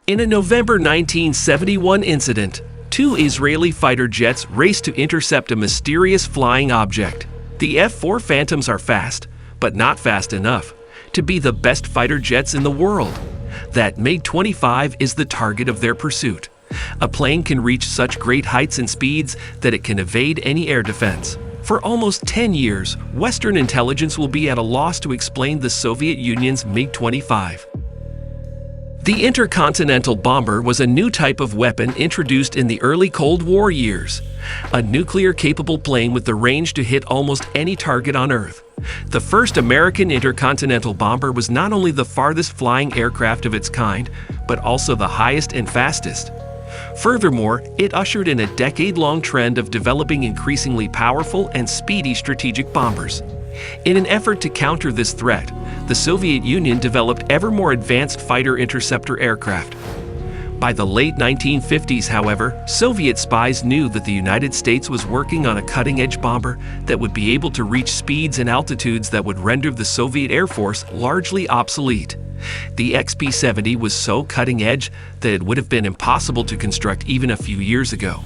In a November 1971 incident, two Israeli fighter jets raced to intercept a mysterious flying object. The F-4 Phantoms are fast, but not fast enough to be the best fighter jets in the world. That Mig-25 is the target of their pursuit. A plane can reach such great heights and speeds that it can evade any air defense. For almost 10 years, Western intelligence will be at a loss to explain the Soviet Union's Mig-25. The intercontinental bomber was a new type of weapon introduced in the early Cold War years, a nuclear-capable plane with the range to hit almost any target on Earth. The first American intercontinental bomber was not only the farthest flying aircraft of its kind, but also the highest and fastest. Furthermore, it ushered in a decade-long trend of developing increasingly powerful and speedy strategic bombers. In an effort to counter this threat, the Soviet Union developed ever more advanced fighter interceptor aircraft. By the late 1950s, however, Soviet spies knew that the United States was working on a cutting-edge bomber that would be able to reach speeds and altitudes that would render the Soviet Air Force largely obsolete. The XP-70 was so cutting-edge that it would have been impossible to construct even a few years ago.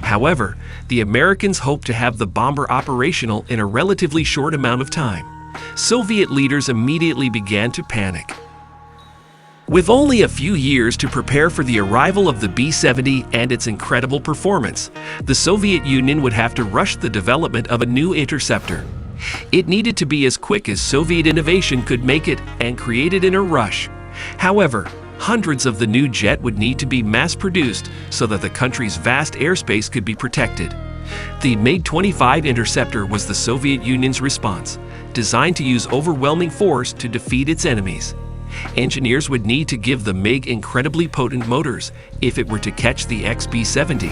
However, the Americans hoped to have the bomber operational in a relatively short amount of time. Soviet leaders immediately began to panic. With only a few years to prepare for the arrival of the B-70 and its incredible performance, the Soviet Union would have to rush the development of a new interceptor. It needed to be as quick as Soviet innovation could make it, and created in a rush. However, hundreds of the new jet would need to be mass-produced so that the country's vast airspace could be protected. The Mig-25 interceptor was the Soviet Union's response, designed to use overwhelming force to defeat its enemies. Engineers would need to give the MiG incredibly potent motors if it were to catch the XP-70.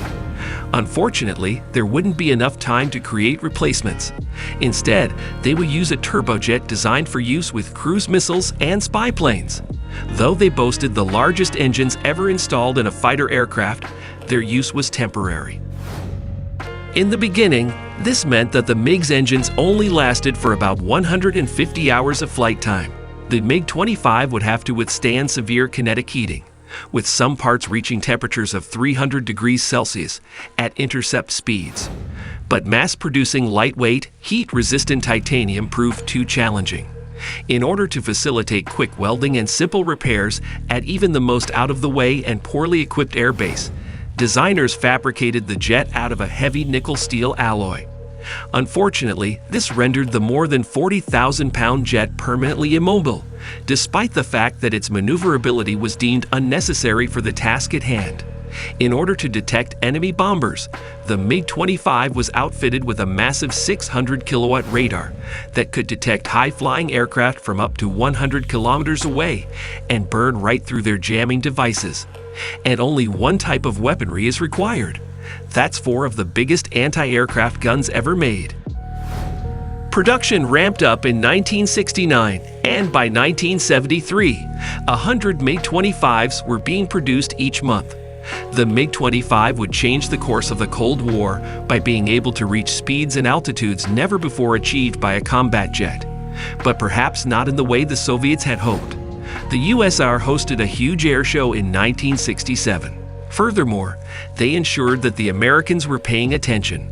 Unfortunately, there wouldn't be enough time to create replacements. Instead, they would use a turbojet designed for use with cruise missiles and spy planes. Though they boasted the largest engines ever installed in a fighter aircraft, their use was temporary. In the beginning, this meant that the MiG's engines only lasted for about 150 hours of flight time. The Mig-25 would have to withstand severe kinetic heating, with some parts reaching temperatures of 300 degrees Celsius at intercept speeds. But mass-producing lightweight, heat-resistant titanium proved too challenging. In order to facilitate quick welding and simple repairs at even the most out-of-the-way and poorly equipped airbase, designers fabricated the jet out of a heavy nickel-steel alloy. Unfortunately, this rendered the more than 40,000-pound jet permanently immobile, despite the fact that its maneuverability was deemed unnecessary for the task at hand. In order to detect enemy bombers, the Mig-25 was outfitted with a massive 600-kilowatt radar that could detect high-flying aircraft from up to 100 kilometers away and burn right through their jamming devices. And only one type of weaponry is required. That's 4 of the biggest anti-aircraft guns ever made. Production ramped up in 1969, and by 1973, 100 Mig-25s were being produced each month. The Mig-25 would change the course of the Cold War by being able to reach speeds and altitudes never before achieved by a combat jet, but perhaps not in the way the Soviets had hoped. The USSR hosted a huge air show in 1967. Furthermore, they ensured that the Americans were paying attention.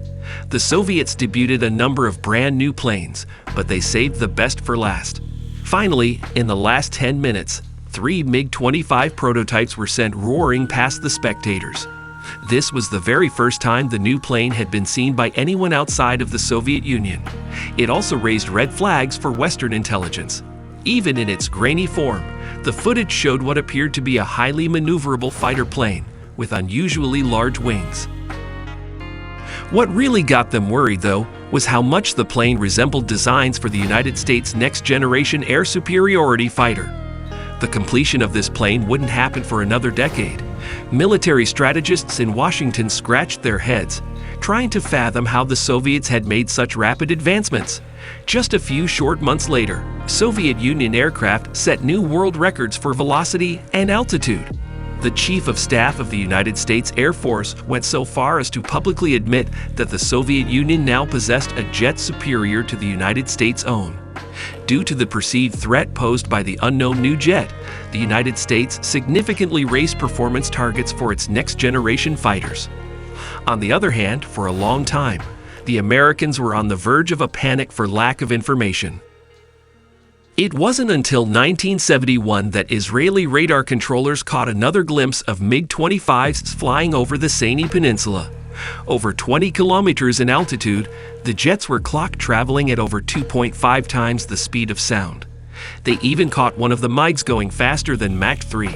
The Soviets debuted a number of brand new planes, but they saved the best for last. Finally, in the last 10 minutes, 3 Mig-25 prototypes were sent roaring past the spectators. This was the very first time the new plane had been seen by anyone outside of the Soviet Union. It also raised red flags for Western intelligence. Even in its grainy form, the footage showed what appeared to be a highly maneuverable fighter plane with unusually large wings. What really got them worried, though, was how much the plane resembled designs for the United States' next-generation air superiority fighter. The completion of this plane wouldn't happen for another decade. Military strategists in Washington scratched their heads, trying to fathom how the Soviets had made such rapid advancements. Just a few short months later, Soviet Union aircraft set new world records for velocity and altitude. The Chief of Staff of the United States Air Force went so far as to publicly admit that the Soviet Union now possessed a jet superior to the United States' own. Due to the perceived threat posed by the unknown new jet, the United States significantly raised performance targets for its next-generation fighters. On the other hand, for a long time, the Americans were on the verge of a panic for lack of information. It wasn't until 1971 that Israeli radar controllers caught another glimpse of Mig-25s flying over the Sinai Peninsula. Over 20 kilometers in altitude, the jets were clocked traveling at over 2.5 times the speed of sound. They even caught one of the MiGs going faster than Mach 3.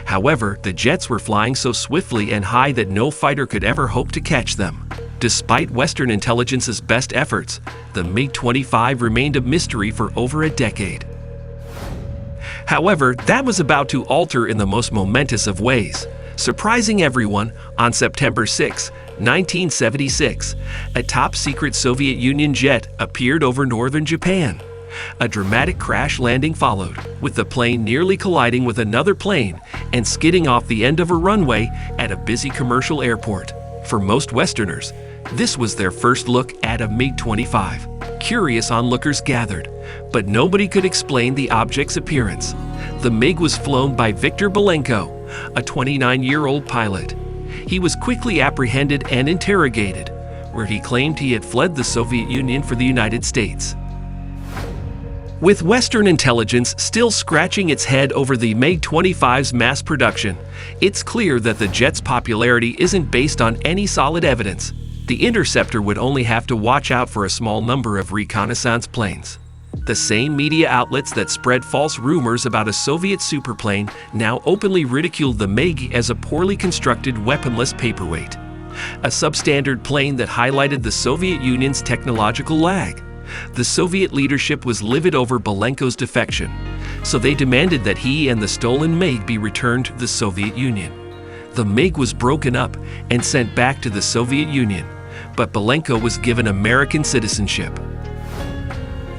However, the jets were flying so swiftly and high that no fighter could ever hope to catch them. Despite Western intelligence's best efforts, the Mig-25 remained a mystery for over a decade. However, that was about to alter in the most momentous of ways. Surprising everyone, on September 6, 1976, a top-secret Soviet Union jet appeared over northern Japan. A dramatic crash landing followed, with the plane nearly colliding with another plane and skidding off the end of a runway at a busy commercial airport. For most Westerners, this was their first look at a Mig-25. Curious onlookers gathered, but nobody could explain the object's appearance. The MiG was flown by Viktor Belenko, a 29-year-old pilot. He was quickly apprehended and interrogated, where he claimed he had fled the Soviet Union for the United States. With Western intelligence still scratching its head over the Mig-25's mass production, it's clear that the jet's popularity isn't based on any solid evidence. The interceptor would only have to watch out for a small number of reconnaissance planes. The same media outlets that spread false rumors about a Soviet superplane now openly ridiculed the MiG as a poorly constructed weaponless paperweight. A substandard plane that highlighted the Soviet Union's technological lag. The Soviet leadership was livid over Belenko's defection, so they demanded that he and the stolen MiG be returned to the Soviet Union. The MiG was broken up and sent back to the Soviet Union, but Belenko was given American citizenship.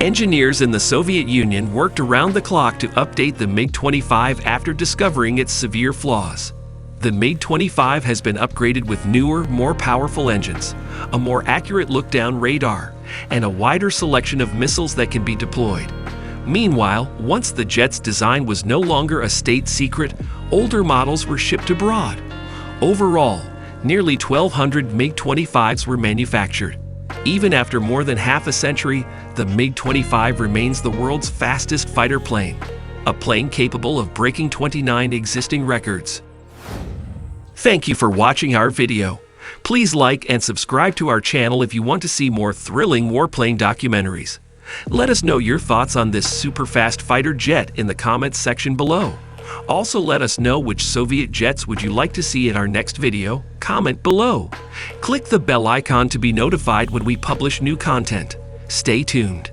Engineers in the Soviet Union worked around the clock to update the Mig-25 after discovering its severe flaws. The Mig-25 has been upgraded with newer, more powerful engines, a more accurate look-down radar, and a wider selection of missiles that can be deployed. Meanwhile, once the jet's design was no longer a state secret, older models were shipped abroad. Overall, nearly 1,200 Mig-25s were manufactured. Even after more than half a century, the Mig-25 remains the world's fastest fighter plane, a plane capable of breaking 29 existing records. Thank you for watching our video. Please like and subscribe to our channel if you want to see more thrilling warplane documentaries. Let us know your thoughts on this super fast fighter jet in the comments section below. Also, let us know which Soviet jets would you like to see in our next video. Comment below. Click the bell icon to be notified when we publish new content. Stay tuned.